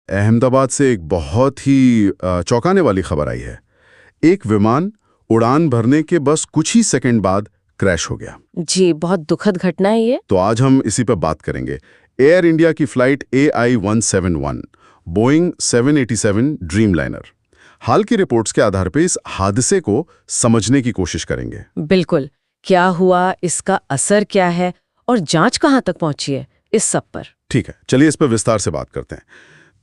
अहमदाबाद से एक बहुत ही चौंकाने वाली खबर आई है। एक विमान उड़ान भरने के बस कुछ ही सेकंड बाद क्रैश हो गया। जी, बहुत दुखद घटना है ये। तो आज हम इसी पर बात करेंगे। एयर इंडिया की फ्लाइट AI-171 बोइंग 787 ड्रीमलाइनर। हाल की रिपोर्ट्स के आधार पर इस हादसे को समझने की कोशिश करेंगे। बिल्कुल, क्या हुआ, इसका असर क्या है और जांच कहां तक पहुंची है, इस सब पर। ठीक है, चलिए इस पर विस्तार से बात करते हैं।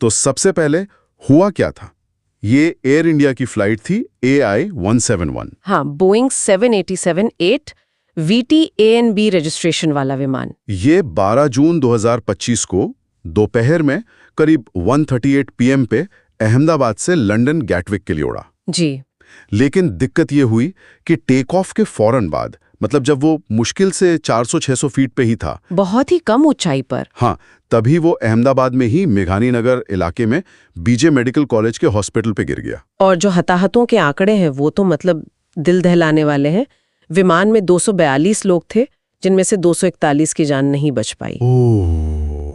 तो सबसे पहले हुआ क्या था? ये एयर इंडिया की फ्लाइट थी AI-171। हाँ, बोइंग 787-8 VTANB रजिस्ट्रेशन वाला विमान। ये 12 जून 2025 को दोपहर में करीब 1:38 PM पे अहमदाबाद से लंदन गैटविक के लिए उड़ा। जी। लेकिन दिक्कत ये हुई कि टेक ऑफ के फौरन बाद, मतलब जब वो मुश्किल से 400-600 फीट पे ही था, बहुत ही कम ऊंचाई पर। हाँ, तभी वो अहमदाबाद में ही मेघानी नगर इलाके में BJ मेडिकल कॉलेज के हॉस्पिटल पे गिर गया। और जो हताहतों के आंकड़े हैं वो तो मतलब दिल दहलाने वाले हैं। विमान में 242 लोग थे, जिनमें से 241 की जान नहीं बच पाई।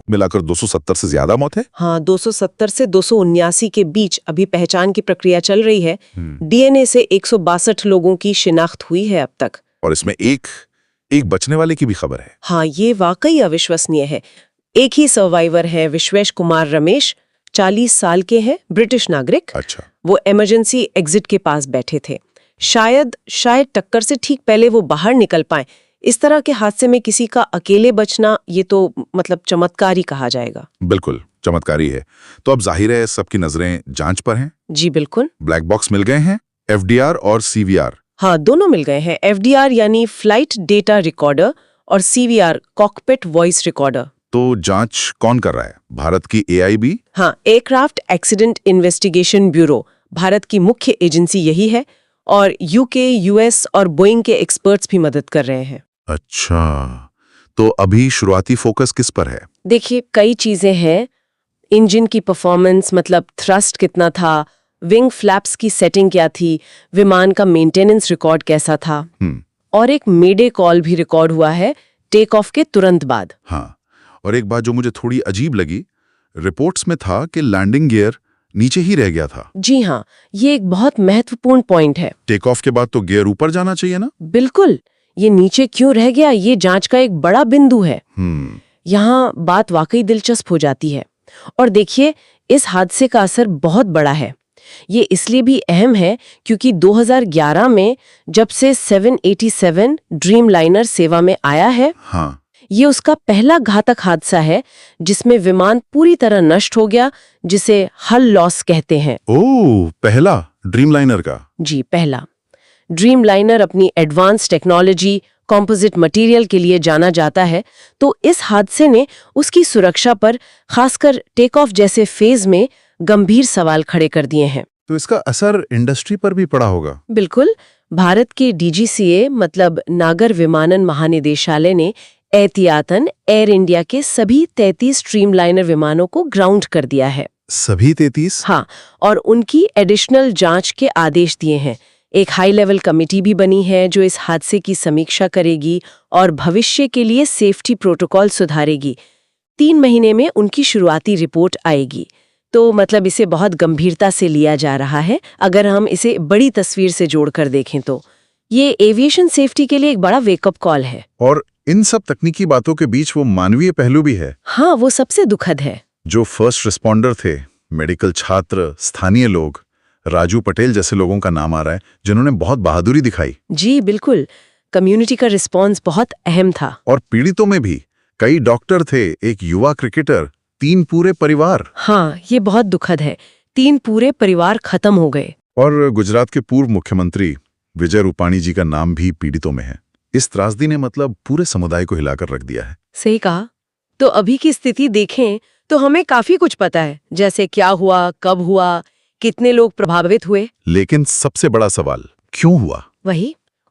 मिलाकर 270 से ज्यादा मौत है। हाँ, 270 से 279 के बीच अभी पहचान की प्रक्रिया चल रही है। DNA से 162 लोगों की शिनाख्त हुई है अब तक। और इसमें एक बचने वाले की भी खबर है। हाँ, ये वाकई अविश्वसनीय है। एक ही सर्वाइवर है, विश्वेश कुमार रमेश, 40 साल के हैं, ब्रिटिश नागरिक। अच्छा। वो इमरजेंसी एग्जिट के पास बैठे थे। शायद टक्कर से ठीक पहले वो बाहर निकल पाए। इस तरह के हादसे में किसी का अकेले बचना, ये तो मतलब चमत्कार ही कहा जाएगा। बिल्कुल चमत्कारी है। तो अब जाहिर है सबकी नजरें जांच पर हैं। जी बिल्कुल। ब्लैक बॉक्स मिल गए हैं, FDR और CVR। हाँ, दोनों मिल गए हैं। FDR यानी फ्लाइट डेटा रिकॉर्डर और CVR कॉकपिट वॉइस रिकॉर्डर। तो जांच कौन कर रहा है? भारत की AIB? हाँ, aircraft accident investigation bureau, Bharat की मुख्य एजेंसी यही है। और UK, US और बोइंग के एक्सपर्ट्स भी मदद कर रहे हैं। अच्छा, तो अभी शुरुआती फोकस किस पर है? देखिए, कई चीजें हैं। इंजन की परफॉर्मेंस, मतलब थ्रस्ट कितना था, विंग फ्लैप्स की सेटिंग क्या थी, विमान का मेंटेनेंस रिकॉर्ड कैसा था, और एक मेडे कॉल भी रिकॉर्ड हुआ है टेक ऑफ के तुरंत बाद। हाँ, और एक बात जो मुझे थोड़ी अजीब लगी, रिपोर्ट्स में था कि लैंडिंग गियर नीचे ही रह गया था। जी हाँ, ये एक बहुत महत्वपूर्ण पॉइंट है। टेक ऑफ के बाद तो गियर ऊपर जाना चाहिए ना? बिल्कुल, ये नीचे क्यों रह गया, ये जांच का एक बड़ा बिंदु है। यहाँ बात वाकई दिलचस्प हो जाती है। और देखिए, इस हादसे का असर बहुत बड़ा है। ये इसलिए भी अहम है क्योंकि 2011 में जब से 787 ड्रीमलाइनर सेवा में आया है, हाँ, ये उसका पहला घातक हादसा है जिसमें विमान पूरी तरह नष्ट हो गया, जिसे हल लॉस कहते हैं। ओह, पहला ड्रीमलाइनर का? जी, पहला। ड्रीमलाइनर अपनी एडवांस टेक्नोलॉजी, कंपोजिट मटेरियल के लिए जाना जाता है, तो इस हादसे ने उसकी सुरक्षा पर, खासकर टेक ऑफ जैसे फेज में, गंभीर सवाल खड़े कर दिए हैं। तो इसका असर इंडस्ट्री पर भी पड़ा होगा। बिल्कुल। भारत के DGCA मतलब नागर विमानन महानिदेशालय ने एहतियातन एयर इंडिया के सभी 33 स्ट्रीमलाइनर विमानों को ग्राउंड कर दिया है। सभी 33? हाँ, और उनकी एडिशनल जांच के आदेश दिए हैं। एक हाई लेवल कमेटी भी बनी है जो इस हादसे की समीक्षा करेगी और भविष्य के लिए सेफ्टी प्रोटोकॉल सुधारेगी। 3 महीने में उनकी शुरुआती रिपोर्ट आएगी। तो मतलब इसे बहुत गंभीरता से लिया जा रहा है। अगर हम इसे बड़ी तस्वीर से जोड़कर देखें तो ये एविएशन सेफ्टी के लिए एक बड़ा वेकअप कॉल है। और इन सब तकनीकी बातों के बीच वो मानवीय पहलू भी है। हाँ, वो सबसे दुखद है। जो फर्स्ट रिस्पॉन्डर थे, मेडिकल छात्र, स्थानीय लोग, राजू पटेल जैसे लोगों का नाम आ रहा है, जिन्होंने बहुत बहादुरी दिखाई। जी बिल्कुल, कम्युनिटी का रिस्पॉन्स बहुत अहम था। और पीड़ितों में भी कई डॉक्टर थे, एक युवा क्रिकेटर, 3 पूरे परिवार। हाँ, ये बहुत दुखद है। 3 पूरे परिवार खत्म हो गए। और गुजरात के पूर्व मुख्यमंत्री विजय रूपाणी जी का नाम भी पीड़ितों में है। इस त्रासदी ने मतलब पूरे समुदाय को हिलाकर रख दिया है। सही कहा। तो अभी की स्थिति देखें तो हमें काफी कुछ पता है, जैसे क्या हुआ, कब हुआ, कितने लोग प्रभावित हुए। लेकिन सबसे बड़ा सवाल, क्यों हुआ?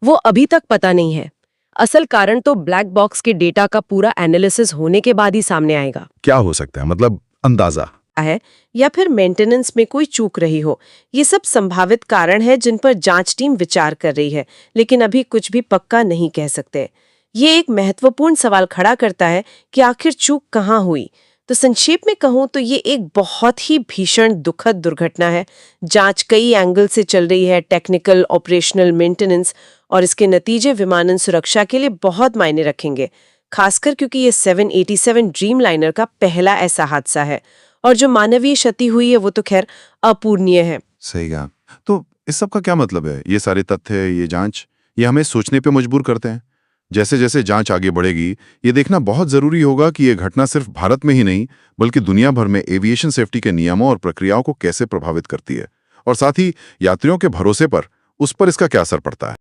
वो अभी तक पता नहीं है। असल कारण तो ब्लैक बॉक्स के डेटा का पूरा एनालिसिस होने के बाद ही सामने आएगा। क्या हो सकता है, मतलब अंदाजा है, या फिर मेंटेनेंस में कोई चूक रही हो। ये सब संभावित कारण है जिन पर जांच टीम विचार कर रही है, लेकिन अभी कुछ भी पक्का नहीं कह सकते। ये एक महत्वपूर्ण सवाल खड़ा करता है कि आखिर चूक कहाँ हुई, तो संक्षेप में कहूँ तो ये एक बहुत ही भीषण दुखद दुर्घटना है। जांच कई एंगल से चल रही है, टेक्निकल, ऑपरेशनल, मेंटेनेंस, और इसके नतीजे विमानन सुरक्षा के लिए बहुत मायने रखेंगे, खासकर क्योंकि ये 787 ड्रीमलाइनर का पहला ऐसा हादसा है। और जो मानवीय क्षति हुई है वो तो खैर अपूरणीय है। सही कहा। तो इस सब का क्या मतलब है? ये सारे तथ्य, ये जांच, ये हमें सोचने पे मजबूर करते हैं। जैसे जैसे जांच आगे बढ़ेगी, ये देखना बहुत जरूरी होगा कि ये घटना सिर्फ भारत में ही नहीं, बल्कि दुनिया भर में एविएशन सेफ्टी के नियमों और प्रक्रियाओं को कैसे प्रभावित करती है, और साथ ही यात्रियों के भरोसे पर, उस पर इसका क्या असर पड़ता है।